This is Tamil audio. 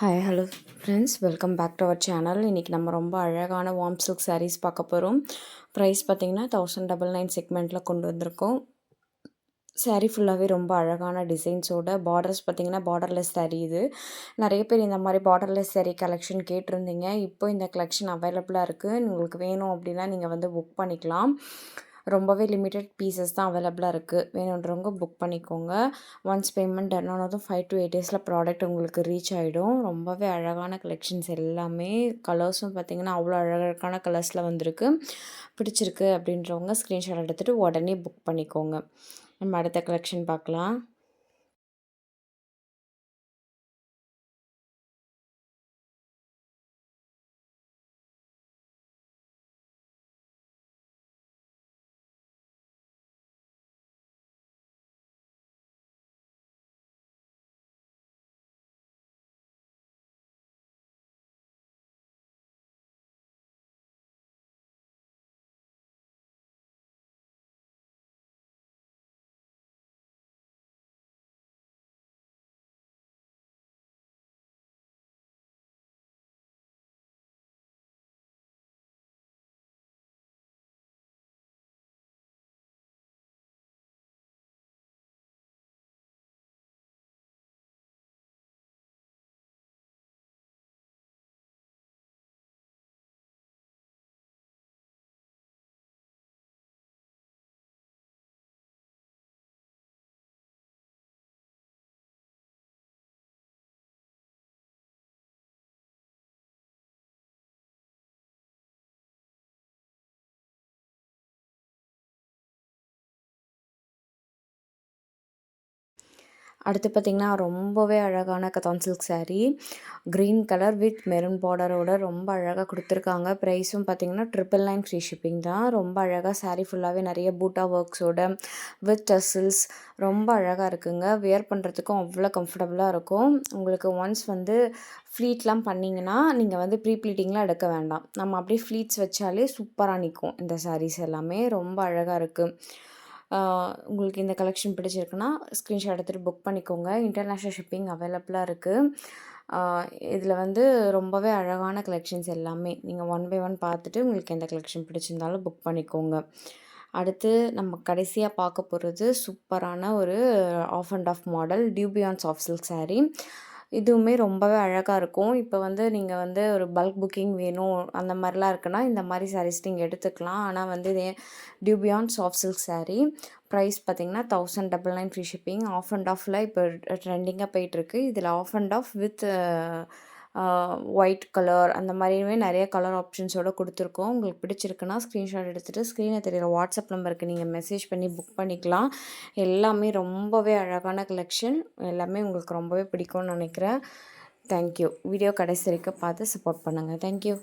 Hi hello friends, welcome back to our channel. இன்றைக்கி நம்ம ரொம்ப அழகான வார்ம் சில்க் சாரீஸ் பார்க்க போகிறோம். ப்ரைஸ் பார்த்திங்கன்னா 1099 செக்மெண்ட்டில் கொண்டு வந்திருக்கோம். சாரீ ஃபுல்லாகவே ரொம்ப அழகான டிசைன்ஸோட பார்டர்ஸ் பார்த்திங்கன்னா பார்டர்லெஸ் சாரீ. இது நிறைய பேர் இந்த மாதிரி பார்டர்லெஸ் சாரீ கலெக்ஷன் கேட்டிருந்தீங்க. இப்போ இந்த கலெக்ஷன் அவைலபிளாக இருக்குது. உங்களுக்கு வேணும் அப்படின்னா நீங்கள் வந்து புக் பண்ணிக்கலாம். ரொம்பவே லிமிட்டட் பீசஸ் தான் அவைலபிளாக இருக்குது. வேணுன்றவங்க புக் பண்ணிக்கோங்க. ஒன்ஸ் பேமெண்ட் டன் ஆனதும் 5 to 8 டேஸில் ப்ராடக்ட் உங்களுக்கு ரீச் ஆகிடும். ரொம்பவே அழகான கலெக்ஷன்ஸ் எல்லாமே. கலர்ஸும் பார்த்திங்கன்னா அவ்வளோ அழகான கலர்ஸில் வந்திருக்கு. பிடிச்சிருக்கு அப்படின்றவங்க ஸ்க்ரீன்ஷாட் எடுத்துகிட்டு உடனே புக் பண்ணிக்கோங்க. நம்ம அடுத்த கலெக்ஷன் பார்க்கலாம். அடுத்து பார்த்திங்கன்னா ரொம்பவே அழகான cotton silk sari. Green colour with maroon பார்டரோட ரொம்ப அழகாக கொடுத்துருக்காங்க. ப்ரைஸும் பார்த்திங்கன்னா 999 ஃப்ரீ ஷிப்பிங் தான். ரொம்ப அழகாக சாரீ ஃபுல்லாகவே நிறைய பூட்டா ஒர்க்ஸோட வித் டசில்ஸ் ரொம்ப அழகாக இருக்குங்க. வியர் பண்ணுறதுக்கும் அவ்வளோ கம்ஃபர்டபுளாக இருக்கும். உங்களுக்கு ஒன்ஸ் வந்து ஃப்ளீட்லாம் பண்ணிங்கன்னா நீங்கள் வந்து ப்ரீ ப்ளீட்டிங்லாம் எடுக்க வேண்டாம். நம்ம அப்படியே ஃப்ளீட்ஸ் வச்சாலே சூப்பராக நிற்கும். இந்த சாரீஸ் எல்லாமே ரொம்ப அழகாக இருக்குது. உங்களுக்கு இந்த கலெக்ஷன் பிடிச்சிருக்குன்னா ஸ்க்ரீன்ஷாட் எடுத்துகிட்டு புக் பண்ணிக்கோங்க. இன்டர்நேஷ்னல் ஷிப்பிங் அவைலபிளாக இருக்குது. இதில் வந்து ரொம்பவே அழகான கலெக்ஷன்ஸ் எல்லாமே. நீங்கள் ஒன் பை ஒன் பார்த்துட்டு உங்களுக்கு எந்த கலெக்ஷன் பிடிச்சிருந்தாலும் புக் பண்ணிக்கோங்க. அடுத்து நம்ம கடைசியாக பார்க்க போகிறது சூப்பரான ஒரு half and half model dupion soft silk sari. இதுவுமே ரொம்பவே அழகாக இருக்கும். இப்போ வந்து நீங்கள் வந்து ஒரு பல்க் புக்கிங் வேணும் அந்த மாதிரிலாம் இருக்குன்னா இந்த மாதிரி சாரீஸ் நீங்கள் எடுத்துக்கலாம். ஆனால் வந்து இதே டியூபியான் சாஃப்ட் சில்க் சாரீ ப்ரைஸ் பார்த்திங்கன்னா 1099 ஃப்ரீ ஷிப்பிங். ஆஃப் அண்ட் ஆஃபில் இப்போ ட்ரெண்டிங்காக போயிட்டுருக்கு. இதில் off and off with white colour அந்த மாதிரியுமே நிறைய கலர் ஆப்ஷன்ஸோடு கொடுத்துருக்கோம். உங்களுக்கு பிடிச்சிருக்குன்னா ஸ்க்ரீன்ஷாட் எடுத்துகிட்டு ஸ்க்ரீனில் தெரிகிற வாட்ஸ்அப் நம்பருக்கு நீங்கள் மெசேஜ் பண்ணி புக் பண்ணிக்கலாம். எல்லாமே ரொம்பவே அழகான கலெக்ஷன். எல்லாமே உங்களுக்கு ரொம்பவே பிடிக்கும்னு நினைக்கிறேன். தேங்க்யூ. வீடியோ கடைசி வரைக்கும் பார்த்து சப்போர்ட் பண்ணுங்கள். தேங்க்யூ.